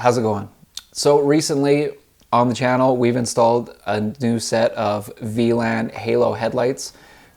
how's it going? So recently on the channel, we've installed a new set of Vland Halo headlights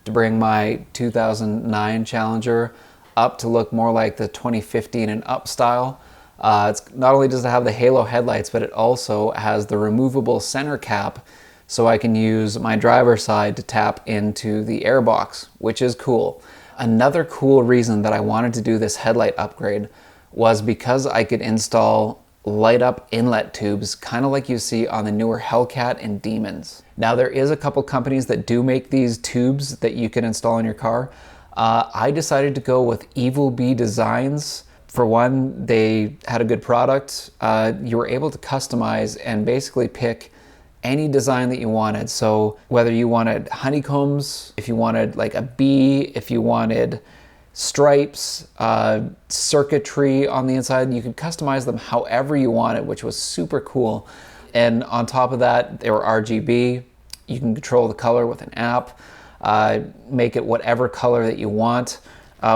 to bring my 2009 Challenger up to look more like the 2015 and up style. It's not only does it have the Halo headlights, but it also has the removable center cap, so I can use my driver's side to tap into the airbox, which is cool. Another cool reason that I wanted to do this headlight upgrade was because I could install light up inlet tubes, kind of like you see on the newer Hellcat and Demons. Now there is a couple companies that do make these tubes that you can install in your car. I decided to go with Evl Bee Designs. For one, they had a good product. You were able to customize and basically pick any design that you wanted. So whether you wanted honeycombs, if you wanted like a bee, if you wanted stripes, circuitry on the inside, you could customize them however you wanted, which was super cool. And on top of that, they were RGB. You can control the color with an app, make it whatever color that you want,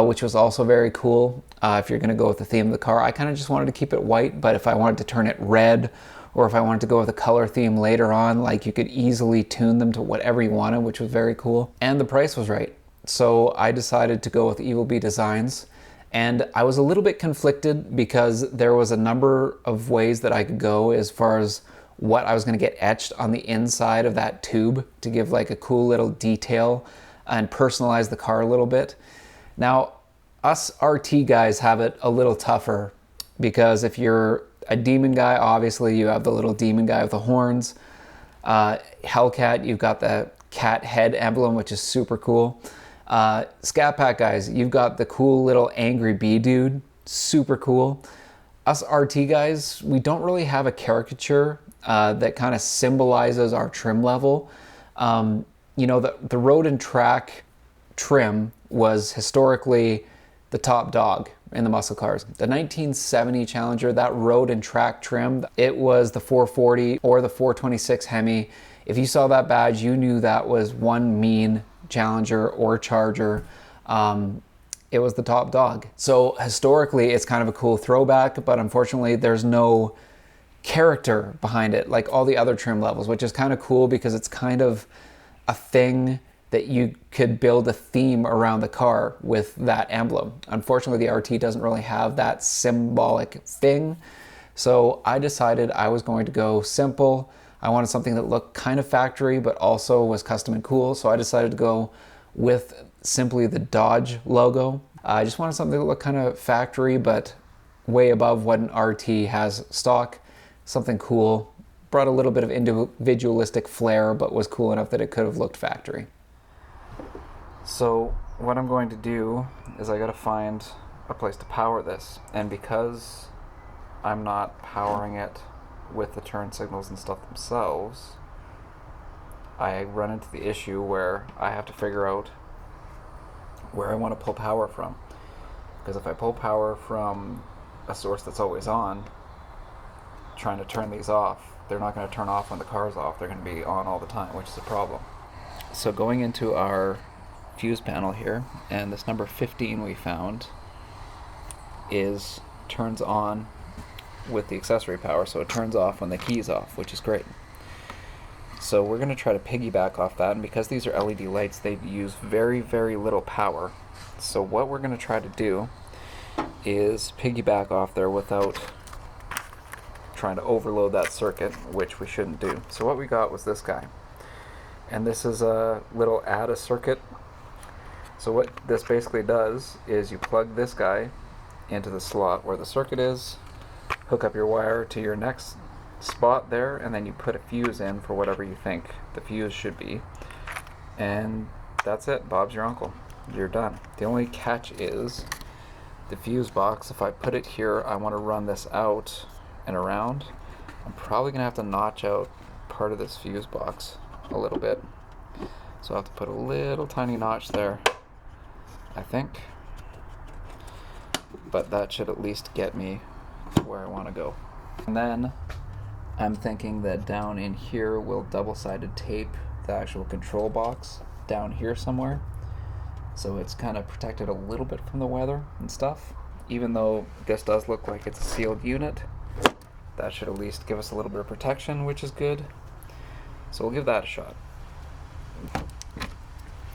which was also very cool. If you're gonna go with the theme of the car, I kind of just wanted to keep it white, but if I wanted to turn it red, or if I wanted to go with a color theme later on, like you could easily tune them to whatever you wanted, which was very cool. And the price was right. So I decided to go with Evl Bee Designs. And I was a little bit conflicted because there was a number of ways that I could go as far as what I was gonna get etched on the inside of that tube to give like a cool little detail and personalize the car a little bit. Now, us RT guys have it a little tougher because if you're a demon guy, obviously you have the little demon guy with the horns. Hellcat, you've got the cat head emblem, which is super cool. Scat Pack guys, you've got the cool little angry bee dude, super cool. Us RT guys, we don't really have a caricature that kind of symbolizes our trim level. You know, the road and track trim was historically the top dog in the muscle cars. The 1970 Challenger, that road and track trim, it was the 440 or the 426 Hemi. If you saw that badge, you knew that was one mean Challenger or Charger. It was the top dog. So historically, it's kind of a cool throwback, but unfortunately, there's no character behind it like all the other trim levels, which is kind of cool because it's kind of a thing that you could build a theme around the car with that emblem. Unfortunately, the RT doesn't really have that symbolic thing. So I decided I was going to go simple. I wanted something that looked kind of factory, but also was custom and cool. So I decided to go with simply the Dodge logo. I just wanted something that looked kind of factory, but way above what an RT has stock. Something cool. Brought a little bit of individualistic flair, but was cool enough that it could have looked factory. So what I'm going to do is I gotta find a place to power this. And because I'm not powering it with the turn signals and stuff themselves, I run into the issue where I have to figure out where I want to pull power from. Because if I pull power from a source that's always on, trying to turn these off, they're not going to turn off when the car's off. They're going to be on all the time, which is a problem. So going into our fuse panel here, and this number 15 we found turns on with the accessory power, so it turns off when the key's off, which is great. So we're going to try to piggyback off that, and because these are LED lights, they use very, very little power. So what we're going to try to do is piggyback off there without trying to overload that circuit, which we shouldn't do. So what we got was this guy, and this is a little add a circuit. So what this basically does is you plug this guy into the slot where the circuit is, hook up your wire to your next spot there, and then you put a fuse in for whatever you think the fuse should be, and that's it. Bob's your uncle. You're done. The only catch is the fuse box. If I put it here, I want to run this out and around. I'm probably gonna have to notch out part of this fuse box a little bit, so I'll have to put a little tiny notch there, I think, but that should at least get me to where I want to go. And then I'm thinking that down in here we'll double-sided tape the actual control box down here somewhere, so it's kind of protected a little bit from the weather and stuff. Even though this does look like it's a sealed unit, That should at least give us a little bit of protection, which is good. So we'll give that a shot.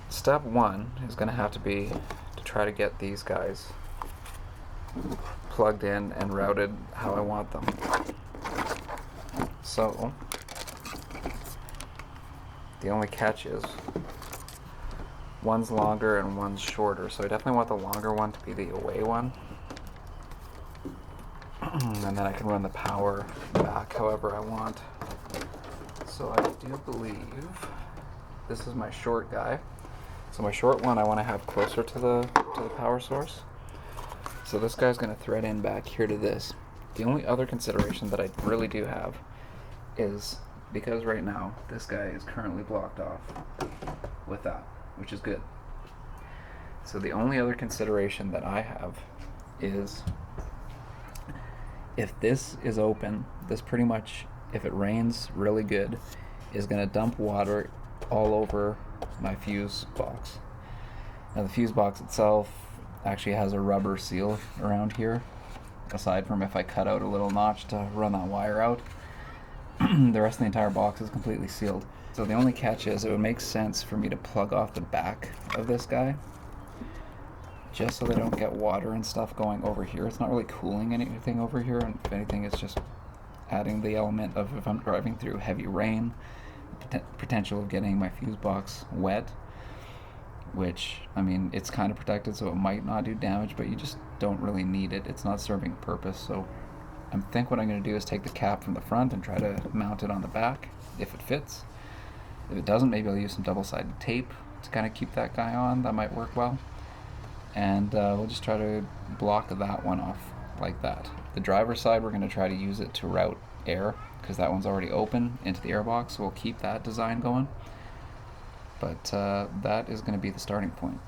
Step one is going to have to be to try to get these guys plugged in and routed how I want them. So the only catch is one's longer and one's shorter, so I definitely want the longer one to be the away one. And then I can run the power back however I want. So I do believe this is my short guy. So my short one I want to have closer to the power source. So this guy's going to thread in back here to this. The only other consideration that I really do have is because right now this guy is currently blocked off with that, which is good. So the only other consideration that I have is if this is open, this pretty much, if it rains really good, is going to dump water all over my fuse box. Now the fuse box itself actually has a rubber seal around here, aside from if I cut out a little notch to run that wire out. The rest of the entire box is completely sealed. So the only catch is it would make sense for me to plug off the back of this guy, just so they don't get water and stuff going over here. It's not really cooling anything over here, and if anything, it's just adding the element of if I'm driving through heavy rain, potential of getting my fuse box wet, which, I mean, it's kind of protected, so it might not do damage, but you just don't really need it. It's not serving a purpose, so I think what I'm going to do is take the cap from the front and try to mount it on the back, if it fits. If it doesn't, maybe I'll use some double-sided tape to kind of keep that guy on. That might work well. And we'll just try to block that one off like that. The driver's side, we're going to try to use it to route air, because that one's already open into the airbox, so we'll keep that design going. But that is going to be the starting point.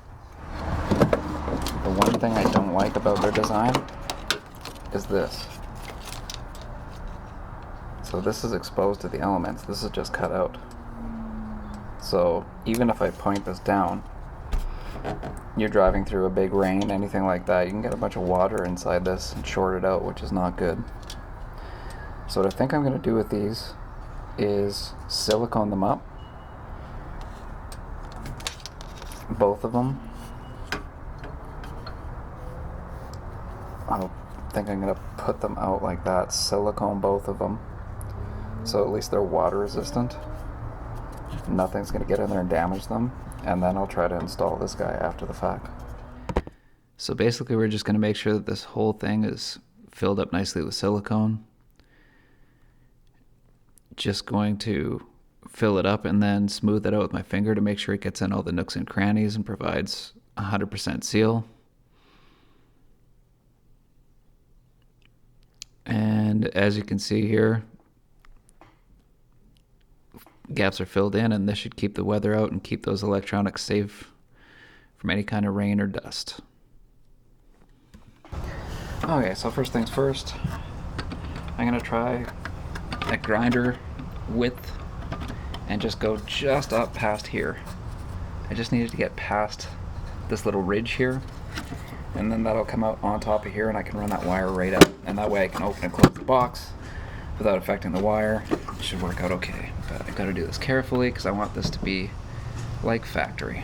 The one thing I don't like about their design is this. So this is exposed to the elements. This is just cut out. So even if I point this down, you're driving through a big rain, anything like that, you can get a bunch of water inside this and short it out, which is not good. So what I think I'm going to do with these is silicone them up, both of them. I think I'm going to put them out like that, silicone both of them, so at least they're water resistant. Nothing's going to get in there and damage them. And then I'll try to install this guy after the fact. So basically we're just going to make sure that this whole thing is filled up nicely with silicone. Just going to fill it up and then smooth it out with my finger to make sure it gets in all the nooks and crannies and provides 100% seal. And as you can see here, gaps are filled in, and this should keep the weather out and keep those electronics safe from any kind of rain or dust. Okay, so first things first, I'm going to try a grinder width and just go just up past here. I just needed to get past this little ridge here, and then that'll come out on top of here, and I can run that wire right out, and that way I can open and close the box without affecting the wire. It should work out okay, but I gotta do this carefully because I want this to be like factory.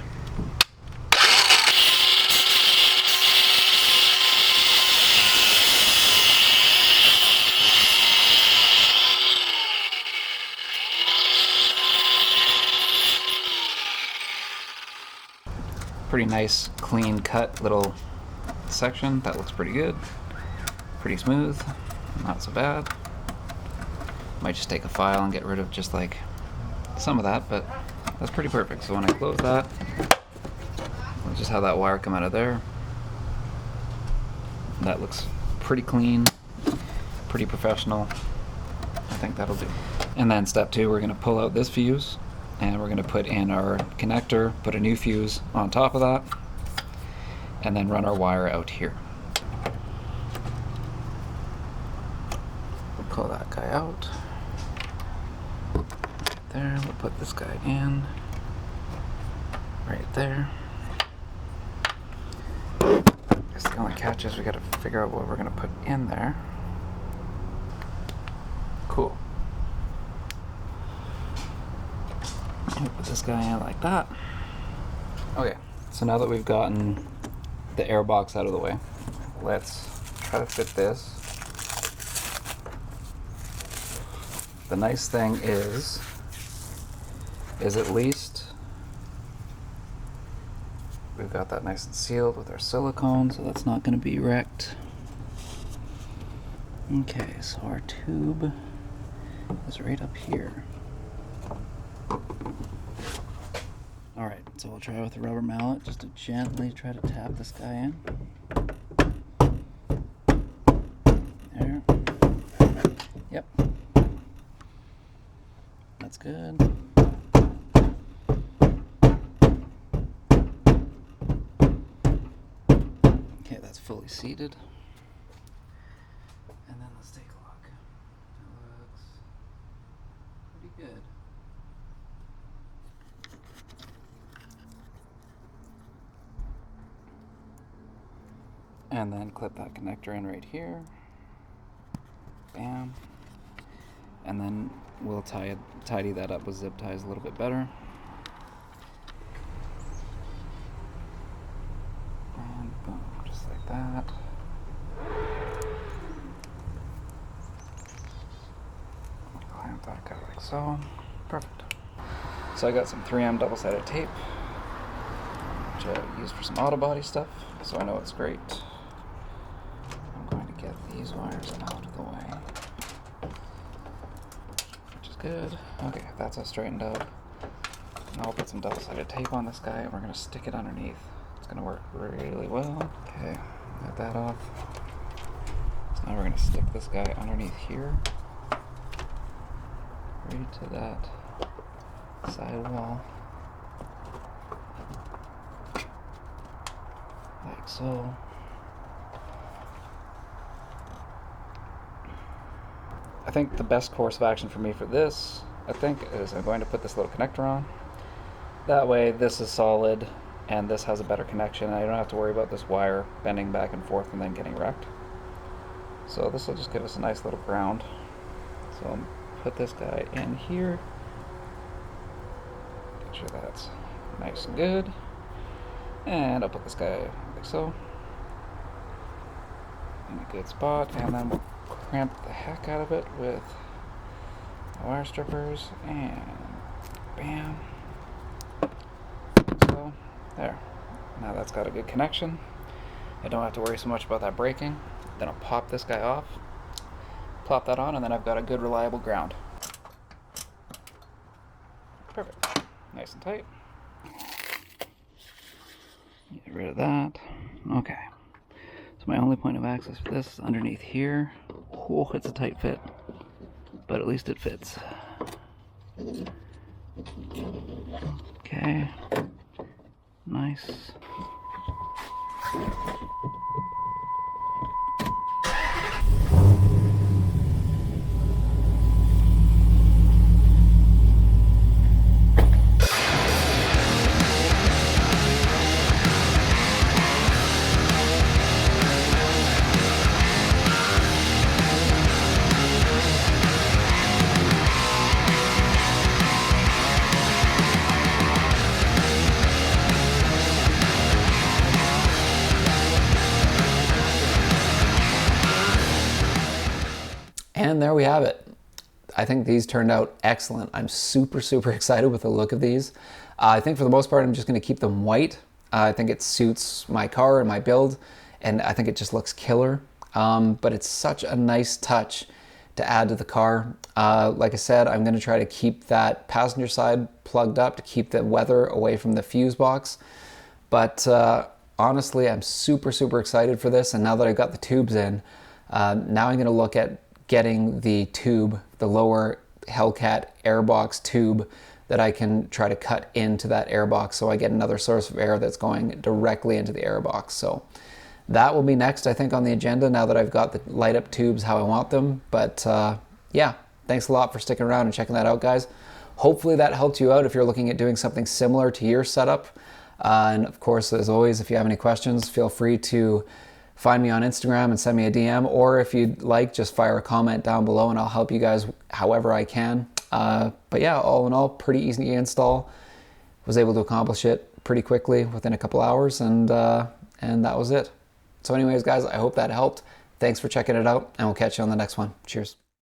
Pretty nice, clean cut little section. That looks pretty good. Pretty smooth, not so bad. Might just take a file and get rid of just like some of that, but that's pretty perfect. So when I close that, I'll just have that wire come out of there. That looks pretty clean, pretty professional. I think that'll do. And then step two, we're gonna pull out this fuse and we're gonna put in our connector, put a new fuse on top of that, and then run our wire out here. We'll pull that guy out. There, we'll put this guy in right there. I guess the only catch is we gotta figure out what we're gonna put in there. Cool. Put this guy in like that. Okay, so now that we've gotten the air box out of the way, let's try to fit this. The nice thing is at least we've got that nice and sealed with our silicone, so that's not going to be wrecked. Okay, so our tube is right up here. Alright, so we'll try with a rubber mallet just to gently try to tap this guy in. There. Yep. That's good. Okay, that's fully seated. And then let's take a look. It looks pretty good. And then clip that connector in right here. Bam. And then we'll tidy that up with zip ties a little bit better. And boom, just like that. Clamp that guy like so. Perfect. So I got some 3M double-sided tape, which I use for some auto body stuff, so I know it's great. I'm going to get these wires out of the way. Good. Okay, that's all straightened out. Now I'll put some double-sided tape on this guy and we're going to stick it underneath. It's going to work really well. Okay, got that off. So now we're going to stick this guy underneath here. Right to that side wall. Like so. I think the best course of action for me for this, is I'm going to put this little connector on. That way this is solid and this has a better connection and I don't have to worry about this wire bending back and forth and then getting wrecked. So this will just give us a nice little ground. So I'll put this guy in here. Make sure that's nice and good. And I'll put this guy like so. In a good spot, and then we'll cramp the heck out of it with wire strippers, and bam. So, there. Now that's got a good connection. I don't have to worry so much about that breaking. Then I'll pop this guy off, plop that on, and then I've got a good reliable ground. Perfect. Nice and tight. Get rid of that. Okay. So my only point of access for this is underneath here. Oh, it's a tight fit, but at least it fits. Okay. Nice. And there we have it. I think these turned out excellent. I'm super, super excited with the look of these. I think for the most part, I'm just gonna keep them white. I think it suits my car and my build, and I think it just looks killer. But it's such a nice touch to add to the car. Like I said, I'm gonna try to keep that passenger side plugged up to keep the weather away from the fuse box. But honestly, I'm super, super excited for this. And now that I've got the tubes in, now I'm gonna look at getting the tube, the lower Hellcat airbox tube that I can try to cut into that airbox so I get another source of air that's going directly into the airbox. So that will be next, I think, on the agenda now that I've got the light up tubes how I want them. But yeah, thanks a lot for sticking around and checking that out, guys. Hopefully that helped you out if you're looking at doing something similar to your setup. And of course, as always, if you have any questions, feel free to find me on Instagram and send me a DM, or if you'd like, just fire a comment down below and I'll help you guys however I can. But yeah, all in all, pretty easy to install. Was able to accomplish it pretty quickly within a couple hours, and that was it. So anyways, guys, I hope that helped. Thanks for checking it out, and we'll catch you on the next one. Cheers.